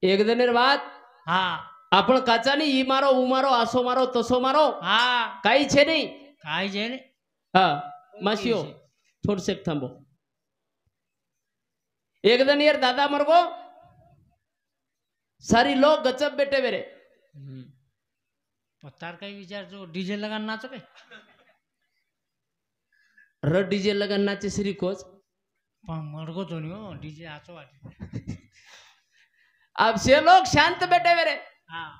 एक जणेर વાત હા आपण કાચાની ઈ મારો ઉ મારો આસો મારો તસો મારો હા કાઈ છે નહીં કાઈ છે ને હા માસીઓ થોડસેક થાંભો एक दिन यार दादा मरगो सारी लोग गचप बेटे मेरे पत्तार काही विचार जो डीजे लगान नाचो काय र डीजे लगन नाचे श्री कोच पण मरगो तो नहीं हो डीजे आचो वाटे अब से लोग शांत बैठे मेरे हाँ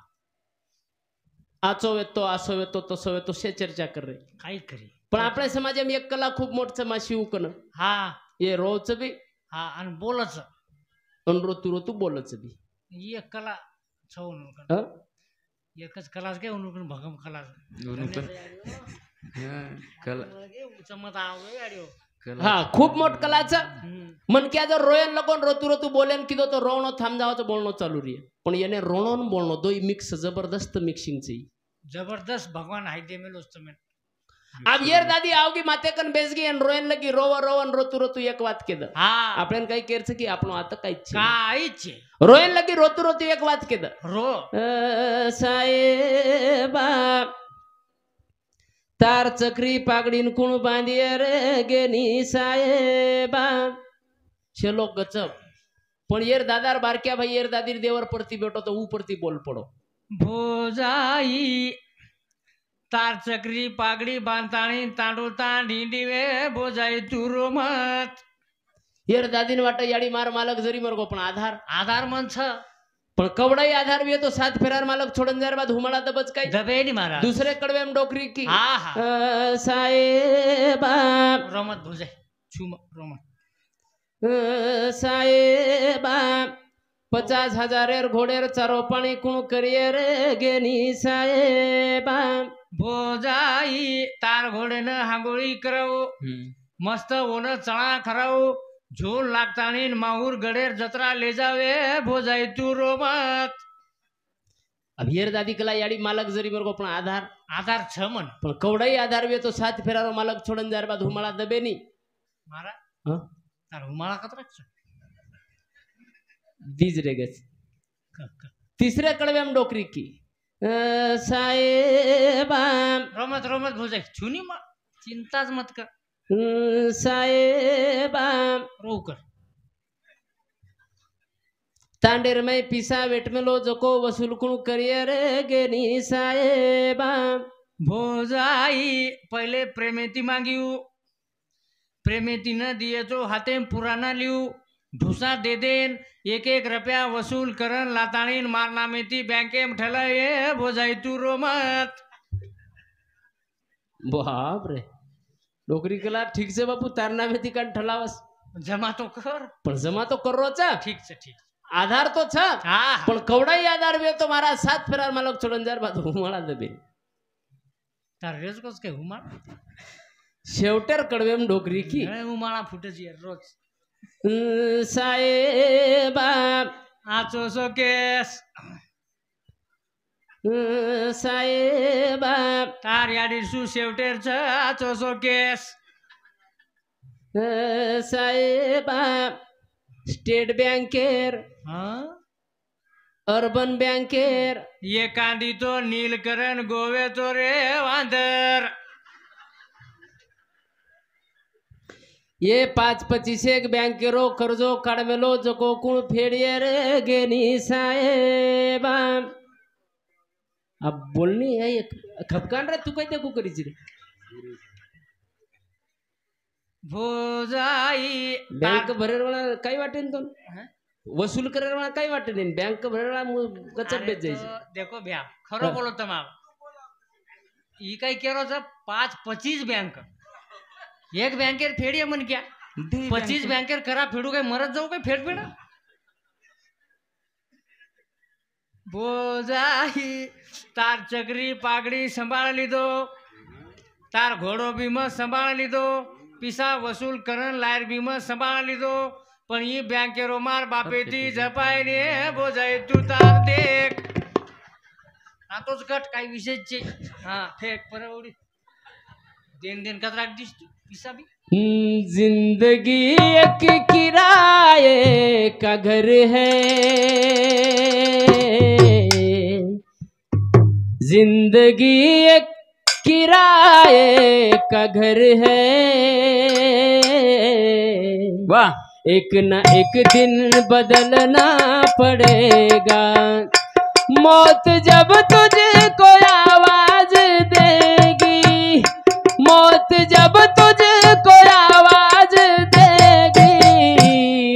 आचो वेतो आसो वेतो तसो वेतो से चर्चा कर रहे काही करी पण आपल्या समाजात एक कला खूप मोठं माशी उकन हा ये रोच बी हा आणि बोलच आणि रोतू रोतू बोलच बी एक कला छवन हं? एकच कलाच काय उनुकन भगम कला चमत आवडे गाडी हा खूप मोठ कलाचं मन क्या जर रोयन लगोन रोतू रोतू बोलेन किदो तो रोवणो थांब जावाचं बोलणं चालू रही पण याने रोणोन बोलणं दोई मिक्स जबरदस्त मिक्सिंग ची जबरदस्त भगवान हाय दे मेलो तुम्हें अब येर दादी आवगी माते कन बेसगी आणि रोयन लगी रोवन रोतू रोतू एक वात केद हा आपण काही केरच की आपण आता काहीच काहीच रोयन लगी रोतू रोतू एक वात केद रो साहेबा तार चक्री पागडीन कुण बांधिये रे गेनी साहेबा शेलो गचप पण येर दादार बारक्या भाई येर दादीर देवर परती बेटो तो ऊ परती बोल पडो भोजाई तार चक्री पागडी बांधताणी तांडूता ढिंडीवे भोजाई तुरो मत येर दादीन वाट याडी मार मालक जरी मरगो पण आधार आधार मन छ पण कवडाई आधार भी तो सात फेरार मालक छोडन जार बाद हुमाळा दबच काय दबे नी मारा दुसरे कडवेम डोकरी की हा हा साहेबा रोमत भोजाई छुम रोमत साहेबा 50,000 घोडेर चारो पाणी कुण करिये रे गेनी साहेबा भोजाई तार घोडेन हांगोळी करव मस्त ओन चणा खराव झोल लागतानी माहूर गडेर जत्रा ले जावे भोजाई तू रोमत अब येर दादी कला याडी मालक जरी मरगो पण आधार आधार छ मन पण कवडाई आधार वे तो सात फेरारो मालक छोडन जार बाद हुमाळा दबे नी मारा हं? तार हुमाळा कतराक छ दीज रेगच तिसऱ्या कडव्याम डोकरी की साहेबा रोमत रोमत भोजाई छुनी मा चिंताच मत कर साहेबा रो कर तांडेर में पिसा वेटमेलो जको वसूल कुण करिये रे गेनी साहेबा भोजाई पहिले प्रेमेती मांगिऊ प्रेमेती न दिए तो हाथे पुराना लिऊ ढुसा दे देन एक रुपया वसूल करन लाताणीन मारनामेती बँकेम ठेलाये भोजाई तू रोमत बाप रे नोकरी केला ठीक से बापू तारना में ती कान ठलावस जमा तो कर पण जमा तो करोचा ठीक से ठीक आधार तो छ हा पण कवडाई आधार वे तो मारा सात फेरार मालक छोडन जार बाद हुमाळा दबे तार रेज कस काय हुमाळ शेवटेर कडवेम डोकरी की हुमाळा फुटच यार रोज साहेबा आचो सो केस साहेबा तार याडी सु शेवटेर छ आचो सो केस साहेबा स्टेट बँकेर अर्बन बँकेर ये कांदी तो नीलकरण गोवे तो रे वांदर ये 5-25 बँकेरो कर्जो काढमेलो जको कुण फेडिये रे गेनी साहेबा अब बोलनी है खपकान रे तू काय देखू करीची रे भोजाई बँक भरेर वाला काय वाटेन तो वसूल करेर वाला काय वाटेन बँक भरेर वाला गचप बेच जायचे देखो भ्या खरो बोलो तमाम ई काय केरो छ 5-25 बैंक एक बँकेर फेडिये मन क्या 25 बँकेर करा फेडू काय मरत जाऊ काय फेड फेडा भोजाई तार चक्री पागड़ी संभाळ लीधो तार घोड़ो भी मत संभाळ लीधो पिसा वसूल करन लायर भी मत संभाळ लीधो पण ई बँकेरो मार बापेती झपाय ने भोजाई तू तार देख आतोच गट काही विशेषचे हा फेक परवडी दिन कतराक दिस तू पिसा भी जिंदगी एक किराए का घर है जिंदगी एक किराए का घर है, वाह एक न एक दिन बदलना पड़ेगा। मौत जब तुझको आवाज देगी, मौत जब तुझको आवाज देगी,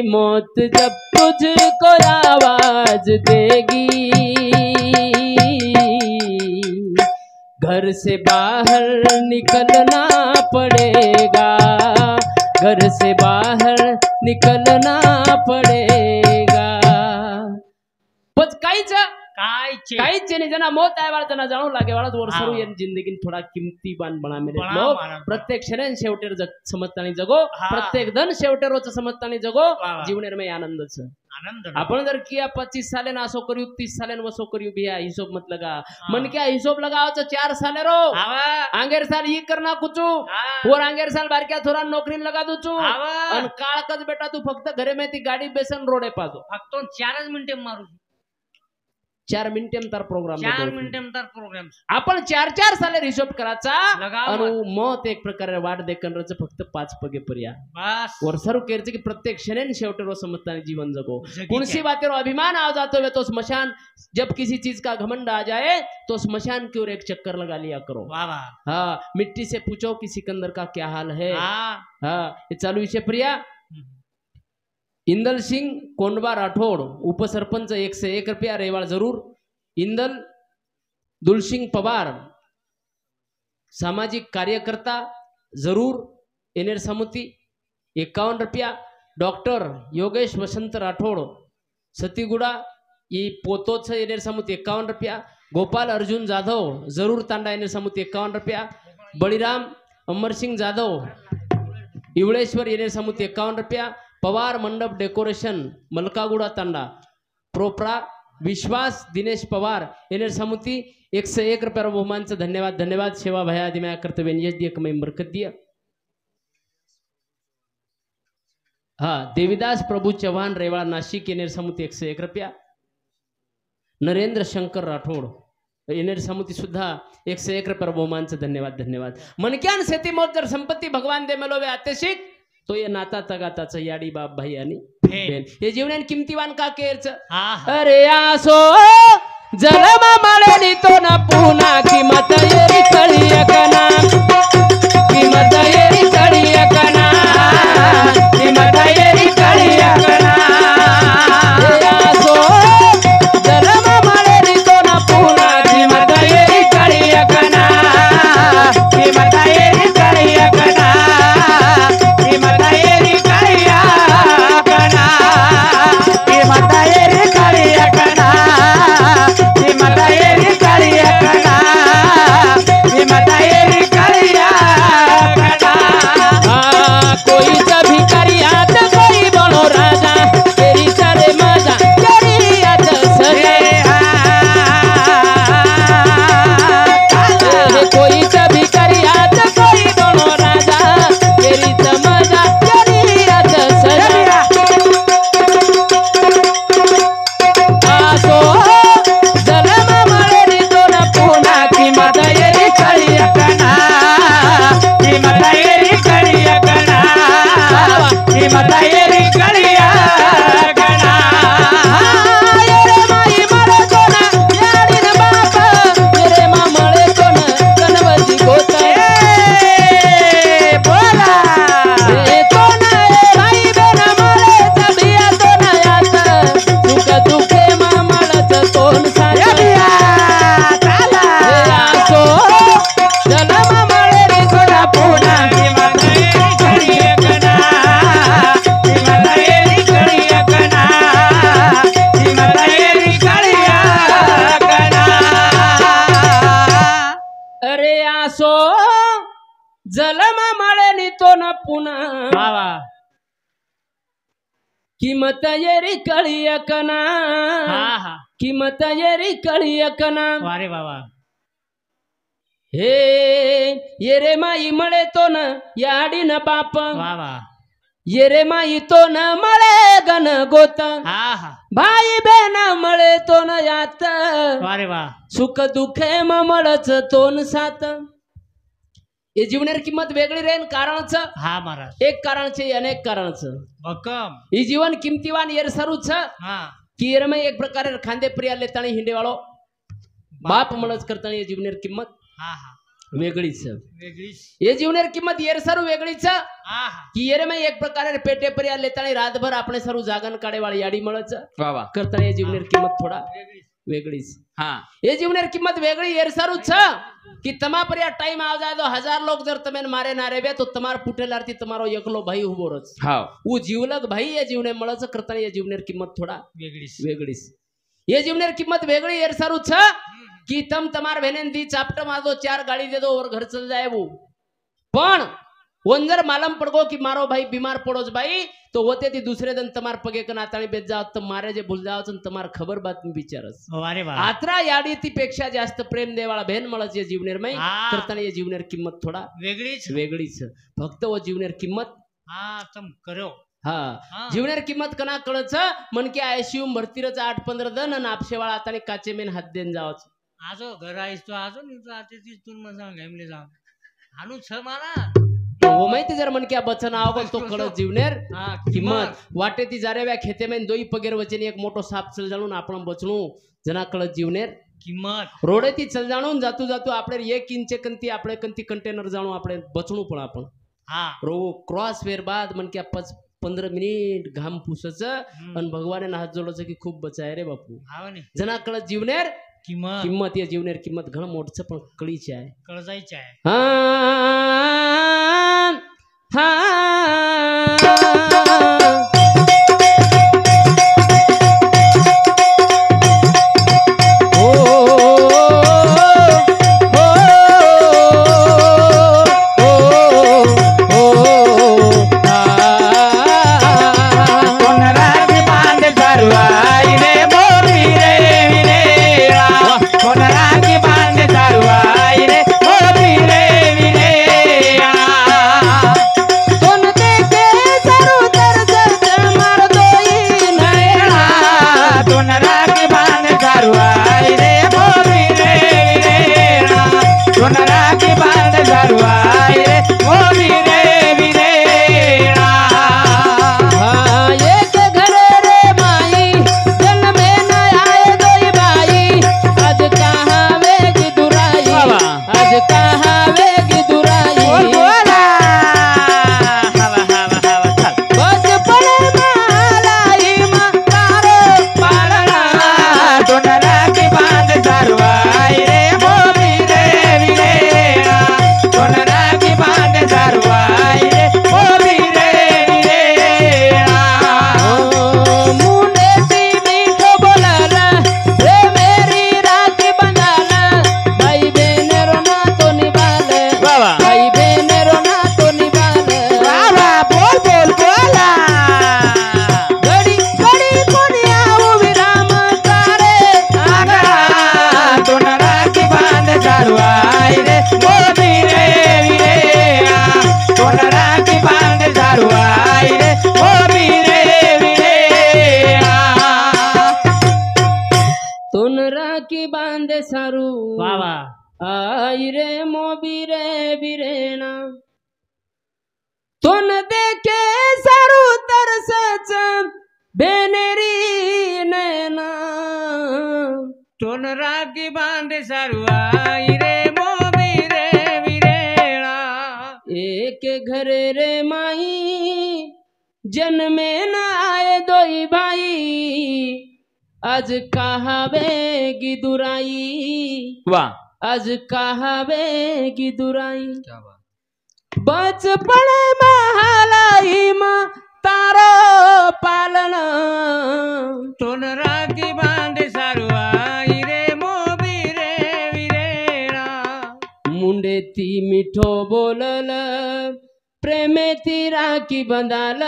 मौत जब तुझको आवाज देगी, घर से बाहर निकलना पड़ेगा, घर से बाहर निकलना पड़ेगा। बस काहीच नाही जना मौत आहे वाला जना जाणू लागे वाला वर सरू या जिंदगी थोडा किमती बान बना मेरे लोग प्रत्येक क्षण शेवटेर समजतानी जगो, प्रत्येक धन शेवटे रोज समजतानी जगो, जीवनेर में आनंदच आनंद। आपण जर किया 25 साले ना असो करियो 30 साले ना वसो करियो बिया हिसाब मत लगा, मन क्या हिसाब लगाओ तो 4 साले रो आंगेर साल ये करना कुछू और आंगेर साल बार क्या थोड़ा नौकरी लगा दू चू अन काळकच बेटा तू फक्त घरे में ती गाडी बेसन रोडे पाजो फक्त 4 मिनिटे मारू 4 मिनिटे तार प्रोग्राम 4 मिनिटे तार प्रोग्राम आपण 4 साले हिशोब कराचा आणि मौत एक प्रकारे वाट देखनरच फक्त 5 पगे पर्या बस वर्षारू केरचे की प्रत्येक क्षण शेवटे रो समजतानी जीवन जगो। कुणसी बातें रो अभिमान आ जातो वे तो स्मशान, जब किसी चीज का घमंड आ जाए तो स्मशान की ओर एक चक्कर लगा लिया करो। वाह वाह हाँ मिट्टी से पूछो कि सिकंदर का क्या हाल है। हाँ ये चालू विषय प्रिया इंदल सिंह कोंडवा राठौड़ उपसरपंच 101 रुपया रेवाड़ जरूर। इंदल दुलसिंह पवार सामाजिक कार्यकर्ता जरूर एनेर समिति 51 रुपया। डॉक्टर योगेश वसंत राठौड़ सतीगुड़ा ये पोतोच एनेर समिति 51 रुपया। गोपाल अर्जुन जाधव जरूर तांडा एनेर समिति 51 रुपया। बलिराम अमर सिंह जाधव इवळेश्वर एनेर समिति 51 रुपया। पवार मंडप डेकोरेशन मलकागुड़ा तांडा प्रोपरा विश्वास दिनेश पवार एनेर समिति 101 रुपया बहुमान से धन्यवाद धन्यवाद। सेवा भया दिमाग कर्तव्य यश दिया कमाई बरकत दिया। हाँ देवीदास प्रभु चौहान रेवाड़ा नासिक एनेर समिति 101 रुपया। नरेंद्र शंकर राठौड़ एनेर समिति सुद्धा 101 रुपया बहुमान से धन्यवाद धन्यवाद। मनक्यान शेती मौत जर संपत्ती भगवान दे मेलोवे आतेशिक तो ये नाता तगाताच याडी बाप भाई आणि बहन हे जीवनान किमतीवान का केरच। अरे आसो जलमा मळेली तो ना पुना किमत येरी कळिय कना किमत येरी कळिय कना किमत येरी कळिय कना। अरे आसो जलमा मळेली तो ना पुना किमत येरी कळिय कना किमत येरी कळिय कना जलमा मळेली तो न पुन्हा किमत येरी कळिय कना किमत येरी कळिय कना। वारे बाबा हे ये रे माई मळे तो न याडी न बाप वावा ये रे माई तो न मळे गण गोत हा हा भाई बेन मळे तो न यात वा रे वा सुख दुखे मळच तोन सात हे जीवनेर किंमत वेगळी राहील कारणच हा महाराज एक कारणचे अनेक कारणच भक्कम ही जीवन किमतीवान येर सरूच हा की येर में एक प्रकारे खांदे प्रिया लेताणी हिंडे वाळो बाप मळच करताना हे जीवनेर किंमत हा हा वेगळीच वेगळीच हे जीवनेर किंमत येर सरू वेगळीच हा हा की येर में एक प्रकारे पेटे प्रिया लेताणी रातभर આપણે સરું જાગન કાઢે વાળી યાડી મળે છે वा वा કરતા એ જીવનેર કિંમત થોડા वेगळीच वेगळीच हा એ જીવનેર કિંમત વેગળી એર સારું છે कि तमा पर या टाइम आ जाए तो 1000 लोग जर तमें मारे ना रेवे तो तमार फुटेल आरती तमारो एकलो भाई उभो रच हाव वो जीवलग भाई ये जीवने मळच करता ये जीवनेर किंमत थोडा वेगळीच वेगळीच ये जीवनेर किंमत वेगळी एर सारू छ कि तम तमार बहनेन दी चापट मारो 4 गाड़ी दे दो और घर चल जाए वो पण वंजर मालम पड़गो कि मारो भाई बीमार पड़ोज भाई तो होते ती दूसरे दिन तमार पगे कन आताळी बेत जाओ तो मारे जे भूल जाओ तमार खबर बातमी विचारस अरे वा आत्रा याडी ती पेक्षा जास्त प्रेम देवाळा बहन मळच ये जीवनेर मै हा. करताना ये जीवनेर किंमत थोडा वेगळीच वेगळीच फक्त वो जीवनेर किंमत हा तम करो हा हा. जीवनेर किंमत कना कळच मन की आयसीयू भरतीरच 8-15 दन आणि आपशेवाळा आता काचे मेन हात देन जावच आजो घर आईस तो आजो नहीं तो आते ती तुन मजा घेमले जा हानू छ मारा वो माहिती जर मन की बचन आवगल तो कळच जीवनेर हा किंमत वाटे ती जारे व्या खेते में दोई पगेर वचनी एक मोटो साप चल जाणून आपण बचणू जना कळच जीवनेर किंमत रोडे ती चल जाणून जातू जातू आपले 1 इंच कंती आपले कंती कंटेनर जाणू आपले बचणू पण आपण हा रो क्रॉस वेर बाद मन की 15 मिनिट घाम पुसच आणि भगवाने हात जोडच की खूप बचाय रे बापू हाव ने जना कळच जीवनेर किंमत किंमत या जीवनेर किंमत घण मोठच पण कळीची आहे कळजायची आहे हा राखी बांधे सारू वा वा आई रे मोबी रे बिरेना तुन देखे सारू तरसच बेनेरी नैना तोन राखी बांधे सारू आई रे मोबी रे बिरेना एक घर रे माई जन्मे न आए दोई भाई आज कहावेगी दुराई वाह आज कहावेगी दुराई क्या बात बचपन महालाई माँ तारो पालन तोन राखी बांधे सारू आई रे मोबी रे बिरेना मुंडे ती मिठो बोलल प्रेमे ती राखी बंधाल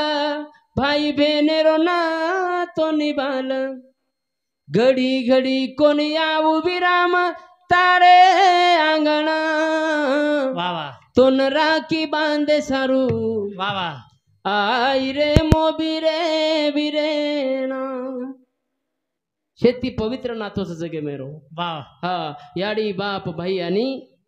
भाई बहनेरो ना तो निभाल घड़ी घड़ी कोणी आऊ विराम तारे आंगणा वा वा तोन राखी बांधे सारू वा वा आई रे मोबी रे बिरेना शेती पवित्र नातोच जगे मेरो वाह हा याडी बाप भाई आणि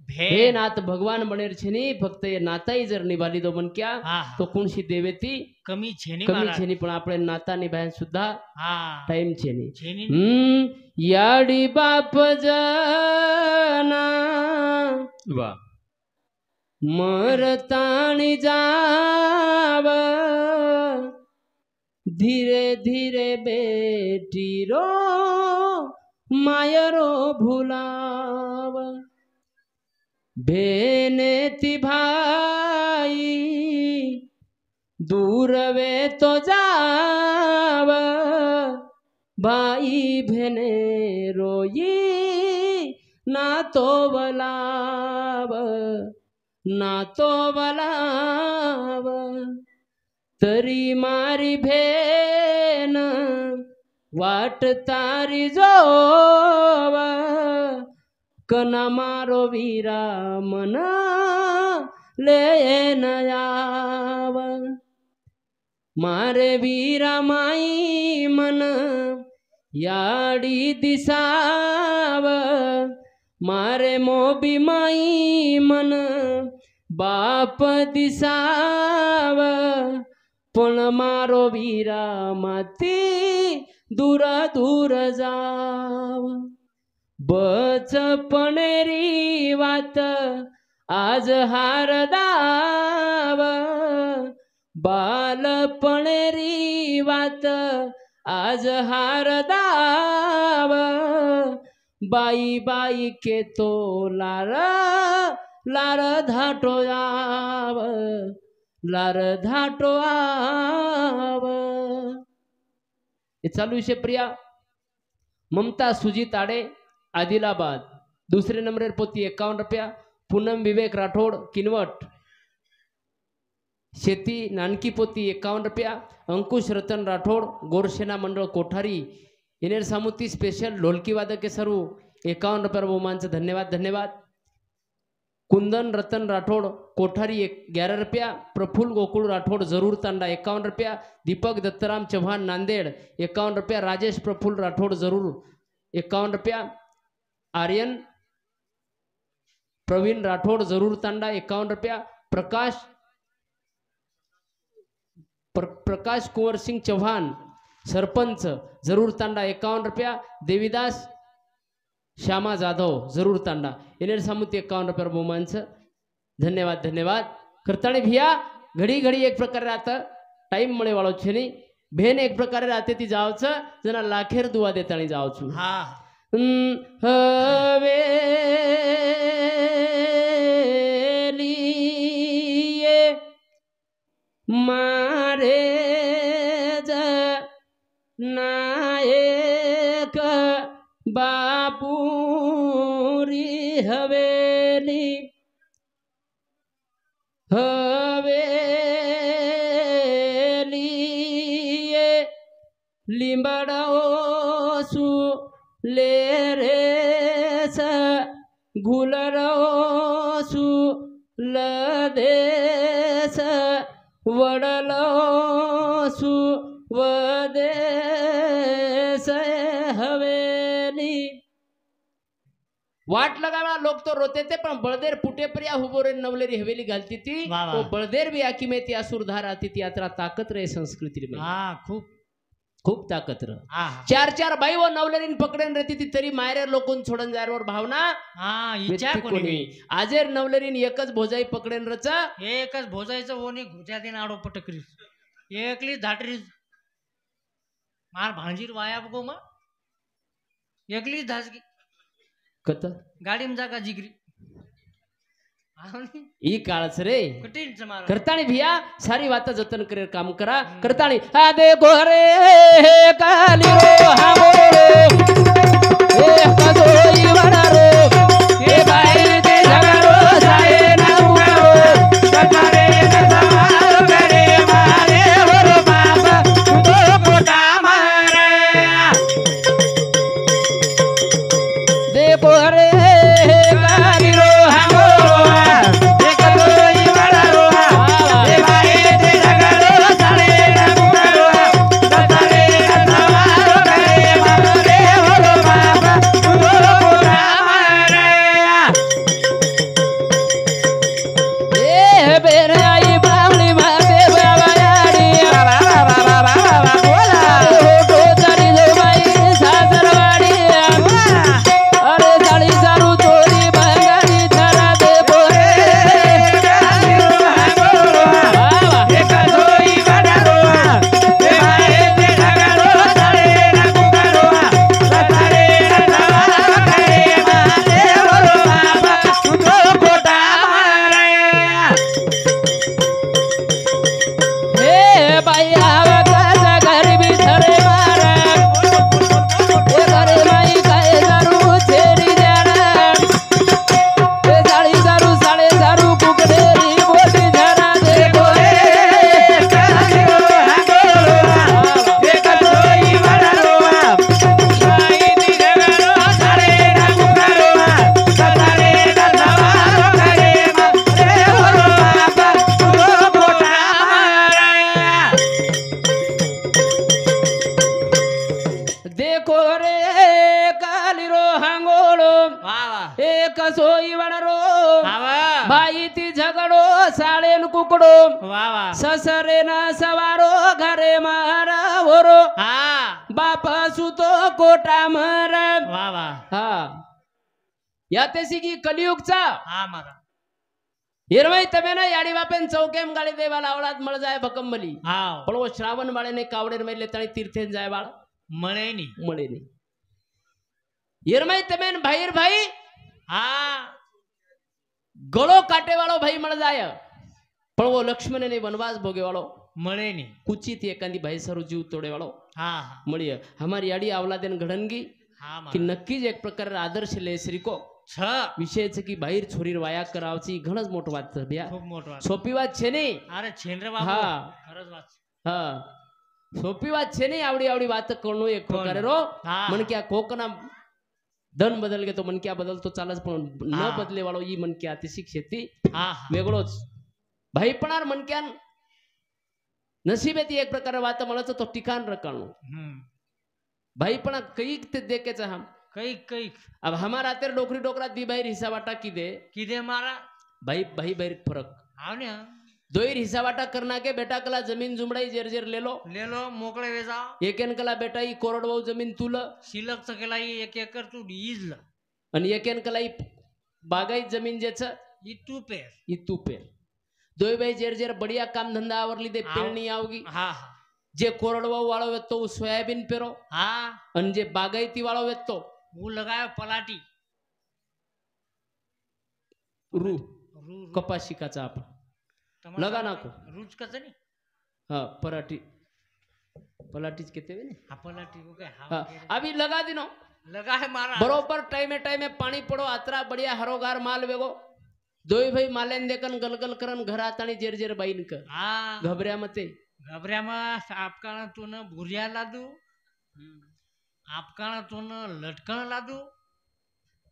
भे हे नात भगवान बनेर छेनी फक्त ये नाताई जर निभाली दो मन क्या हा तो कोणशी देवेती कमी छेनी कमी महाराज. छेनी पण आपले नाता निभायन सुद्धा हा टाइम छेनी छेनी याडी बाप जना वाह मरताणी जाव धीरे धीरे बेटी रो मायरो भुलाव भेनेती भाई दूर वे तो जाव भाई भेने रोई ना तो बलाव ना तो बलाव तरी मारी भेन वाट तारी जोव कना मारो वीरा मन ले नयाव मारे वीरा माई मन याडी दिसाव मारे मोबी माई मन बाप दिसाव पण मारो वीरा माती दूर दूर जाव बचपणेरी वात आज हार दाव बालपणेरी वात आज हार दाव बाई बाई के तो लार लार धाटो आव लार धाटो आव हे चालू विषय प्रिया ममता सुजीत आडे आदिलाबाद दुसरे नंबर पोती 51 रुपया पूनम विवेक राठोड किनवट शेती नानकी पोती 51 रुपया अंकुश रतन राठोड गोरसेना मंडळ कोठारी इनेर सामुती स्पेशल ढोलकी वादक के सर्व 51 रुपया बहुमानचं धन्यवाद धन्यवाद कुंदन रतन राठोड कोठारी 11 रुपया प्रफुल्ल गोकुळ राठोड जरूर तांडा 51 रुपया दीपक दत्तराम चव्हाण नांदेड 51 रुपया राजेश प्रफुल्ल राठोड जरूर 51 रुपया आर्यन प्रवीण राठोड जरूर तांडा 51 रुपया प्रकाश कुंवर सिंह चौहान सरपंच जरूर तांडा 51 रुपया देवीदास श्यामा जाधव जरूर तांडा इनेर सामुती 51 रुपया बहुमानचं धन्यवाद धन्यवाद करताणी भिया घडी घडी एक प्रकारे राहतं टाइम मुळे वाळो छेनी भेन एक प्रकारे राहते ती जावचं जना लाखेर दुवा देताणी जावचं हा हवेली मारे नायक बापुरी हवेली हवेली लिंबडोसु ले रे स गुलरोसु लदेस वडलोसु वदेस हवेली वाट लगावा लोक तो रोते थे पण बळदेर पुटे पर्या हुबोरे नवलेरी हवेली घालती थी वाह, वाह. तो बळदेर भी आकी में ती असुरधार आती ती यात्रा ताकत रहे संस्कृती में हा खूप खूप ताकत रह हा चार चार बाई वो नवलेरीन पकडेन रहती थी तरी मायरे लोकून छोडन जायवर भावना हा इच्छा व्यक्ती कोणी कोणी आजेर नवलेरीन एकच भोजाई पकडेन रच एकच भोजायचं ओनी घुच्या दिन आडो पटकरी एकली धाटरी मार भांजीर वाया बघो मा एकली धासगी कत गाडीम जागा जिगरी ई काळच रे कठीण मार करताणी भिया सारी वाता जतन करे काम करा करताणी आदे गोरे काली रो हामोरो ए कजोई वडारो ए बाई ते झगडो जाए ना उगारो कतारे न सवार करे मारे होर बाप तो कोटा मारे दे गोरे काली रो हामोरो ए कजोई वडारो ए बाई ते झगडो कसो इवडरो आवा बाई ती झगडो साळेन कुकडो वा वा ससरे न सवारो घरे मारा होरो हा बाप सुतो कोटा मर वा वा हा यातेसी की कलियुगचा हा मारा 20 तमेना याडी बापेन चौकेम गाडी देवाला आवळात मळ जाय भकंबली हा पण वो श्रावण बाळेने कावडेर मेले तणी तीर्थेन जाय बाळ મળે ની મળે નહીં 20 તમેન ભાઈર ભાઈ હા ગળો કાટે વાળો ભાઈ મળ જાય પણ वो લક્ષ્મણ ને વનવાસ ભોગે વાળો મળે ની કુચી થી એકાંદી ભાઈ સરું જીવ તોડે વાળો હા હા મળીએ हमारी याडी आवलादेन घडणगी હા की મારા नक्कीच एक प्रकार आदर्श ले श्रीको છ विषय છે की बाहेर छोरीर वाया करावची घणच मोठं વાત છે ब्या ખૂબ મોટો વાત सोपी વાત છે નહીં અરે છેન્દ્ર બાબુ હા. ખરજ વાત છે. हा सोपी વાત છે નહીં આવડી આવડી વાત करणं एक प्रकारे रो હા मन क्या कोकना धन बदल गे तो मन क्या बदल तो चालच पण न हा. बदले वाळो ई मन क्या अतिशय शेती હા હા वेगळोच भाईपणार मन क्या नसीबे ती एक प्रकारे वात મળે તો ठिकाण रकाणो भाईपणा कईक ते देखेचा हम કઈક કઈક अब हमारा तेर डोकरी डोकरा दी बाहेर हिसाबाटा की दे કીધે મારા भाई भाई बाहेर फरक આવ ને दोईर हिसाबाटा करना के बेटा कला जमीन जुमड़ाई जेर जेर ले लो લે લો મોકળે વેજા एकेन कला बेटा ई कोरडवाऊ जमीन तुल शिल्लक चकेला 1 एकर तू ईजल आणि एकेन कला ई बागायत जमीन जेच ई तू पेर ई तू पे दोय भाई जेर जेर बढ़िया काम धंधा आवरली दे आव. पेरणी आवगी હા હા जे कोरडवाऊ वाळो वेतो सोयाबीन पेरो હા आणि जे बागायती वाळो वेतो હું લગાયો પલાટી रू રૂ कपाशी काचा आपण लगा नाको રૂચ કચે ની हाँ पराठी पलाटीच कहते हैं આ પલાટી કો કે हाँ अभी लगा दिनो લગાય મારા बरोबर टाइमे टाइमे पाणी पडो आतरा बढ़िया हरोगार माल वेगो दोय भाई मालेन देखन गलगल करन घर आतानी जेर जेर बाईन कर હા घबऱ्या मते ગભર્યામાં આપકાણા તું ભૂરિયા લાદુ આપકાણા તું લટકણ લાદુ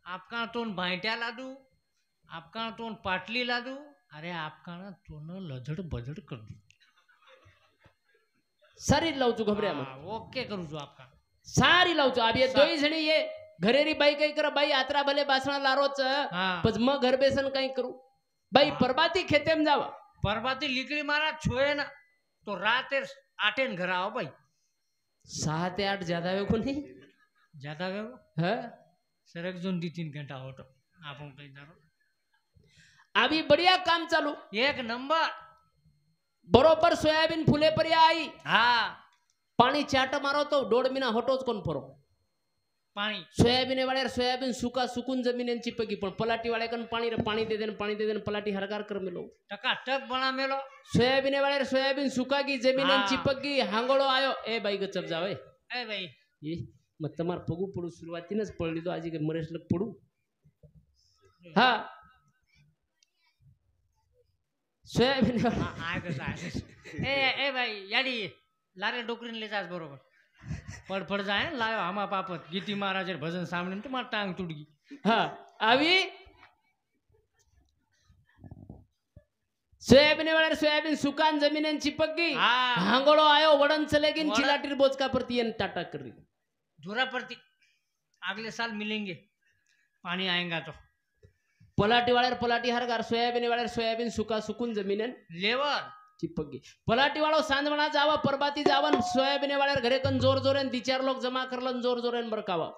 આપકાણા તું ભાંટ્યા લાદુ આપકાણા તું પાટલી લાદુ અરે આપકાણા તું લધડ બધડ કર દઉં सारी लावू तू घबऱ्या मत ઓકે કરું છું આપકા सारी लावू तू अब ये दोई जणी ये घरेरी बाई काही कर बाई आतरा भले बासणा लारोच હા पण मग घर बेसन काही करू बाई परबाती खेतेम जावा પરબાતી લીકડી મારા છોએ ના તો રાતે 8 ને ઘર આવો ભાઈ 6 ते 8 ज्यादा वेगो नहीं જ્યાદા ગયો है સરક જોન 2-3 ઘંટા હોતો આપણ કઈ દારો अभी बढ़िया काम चालू એક નંબર बरोबर सोयाबीन फुले पर आई હા पाणी चाट मारो तो 1.5 महीना हटोच कोण फरो પાણી सोयाबीन वाले सोयाबीन सुका सुकून जमीन पगी पण पलाटी वाले कन पाणी दे देन पलाटी हरकार कर मिलो ટકાટક બના મેલો सोयाबीन वाले सोयाबीन सुका की जमीन हाँ. चिपकी हांगोळो आयो ए बाई गचप जावे એ ભાઈ ये मग તમાર पगू पडू सुरुवातीनच पडली तो आजी मरेश लग पडू हा सोयाबीन હા આ કસા એ ભાઈ યાડી લારે ડોકરીને લે જાસ બરોબર પડ જાય લાયો આમાં પાપત ગીતી મહારાજ ભજન સાંભળીને તો મારી ટાંગ તૂટી ગઈ हा आवी सोयाबीन वाले सोयाबीन सुकान जमीन चिपकी હા हांगोळो आयो वडन चलेगिन वडन- चिलाटीर बोचका परती एन टाटा करी धोरा परती अगले साल मिलेंगे पानी आएगा तो पलाटी हरगार सोयाबीन वाले सोयाबीन सुका सुकून जमीन लेवर चिपकी पलाटी वाळो सांजवणा जावा परबाती जावन सोयाबीन वाले घरे कन जोर जोरेन 2-4 लोक जमा करलन जोर जोरेन बरकावा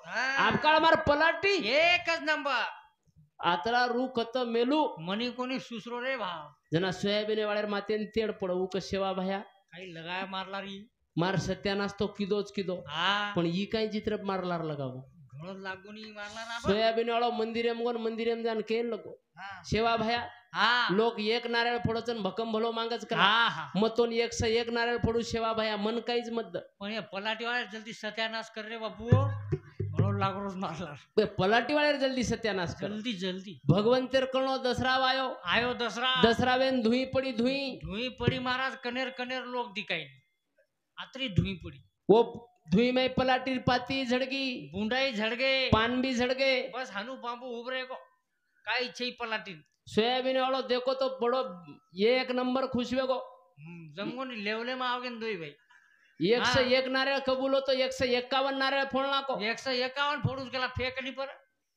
आपकाळ मार पलाटी एकच नंबर आतरा रू कत मेलू मनी कोणी सुसरो रे भाव जना सोयाबीन वाले मातेन तेड पडवू क सेवा भाया काही लगाया मारला री मार सत्यानाश तो किदोच किदो हा पण ही काही चित्र मारलार लगावो घणो लागूनी मारला ना बा. सोयाबीन वाळो मंदिरेम जान केन लगो हा सेवा भाया हा लोक एक नारळ फोडोचन भकम भलो मांगच करा हा हा मतोन 101 नारळ फोडू सेवा भाया मन काहीच मत पण हे पलाटी वाले जल्दी सत्यानाश कर रे बापू घणो लागरोच मारला बे पलाटी वाले जल्दी सत्यानाश कर जल्दी जल्दी भगवंतेर कणो दसरा वायो आयो दसरा दसरावेन धुई पड़ी धुई धुई पड़ी महाराज कनेर कनेर लोग दिखाई आतरी धुई पड़ी वो धुई में पलाटी पाती झड़गी बुंडाई झड़गे पान भी झड़गे बस हनु बाबू उभरे को काई छई पलाटी सोयाबीन वालो देखो तो बड़ो ये एक नंबर खुश वेगो जमगो नि लेवले में आवगे न दोई भाई 101 नारळ कबूलो तो 151 नारळ फोडला को 151 फोडूस गेला फेक नहीं पर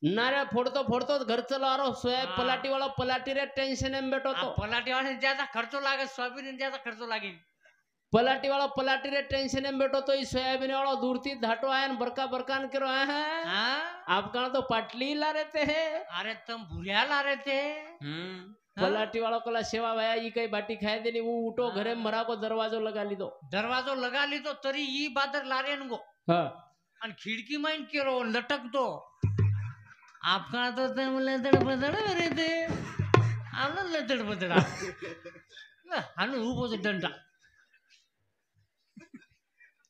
नारे फोडतो फोडतो घरचं लारो सोया हा. पलाटी वाला पलाटी रे टेन्शन एम बेटो तो पलाटीवाने ज्याचा खर्च लागेल सोयाबीन ज्याचा खर्च लागेल पलाटी वाला पलाटी रे टेंशन में बैठो तो सोयाबीन वाला दूर थी धाटो आए न बरका बरकान करो आए हैं हाँ? आप कहा तो पाटली ला रहते हैं अरे तुम भूरिया ला रहे थे पलाटी वालों को ला सेवा भैया ये कई बाटी खाए देनी वो उठो हाँ। घरे मरा को दरवाजो लगा ली दो दरवाजो लगा ली तो तरी ई बादर लारे गो हाँ आणि खिडकी माइन केरो लटक तो आपका तो तुम लदड़ बदड़ रे थे आलो लदड़ बदड़ा हानु ऊपो से डंडा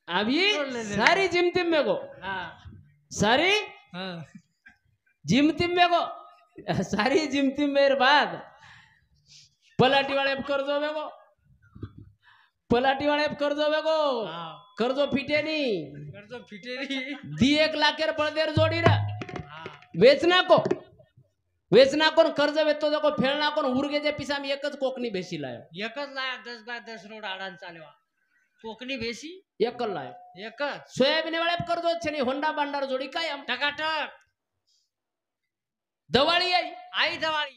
अब ये तो ले ले। सारी जिमतिम में को हाँ सारी हाँ जिमतिम में को सारी जिमतिम मेरे बाद पलाटी वाले कर दो मेरे को पलाटी वाले कर दो मेरे को हाँ कर दो फिटे नहीं कर तो फिटेरी दी 1 लाख के पड़देर जोड़ी रा हाँ वेचना को कर्ज वेचतो देखो फेळना कोण उरगेच्या पिसामी एकच कोकणी भेशी लायो एकच लाया 10x10 रोड आडान चालेवा कोकणी भेशी एकच लायो एकच सोयाबीन वाले कर्ज છે ની હોન્ડા બાંડાર જોડી કાયમ टकाटक दवाळी आई आई दवाळी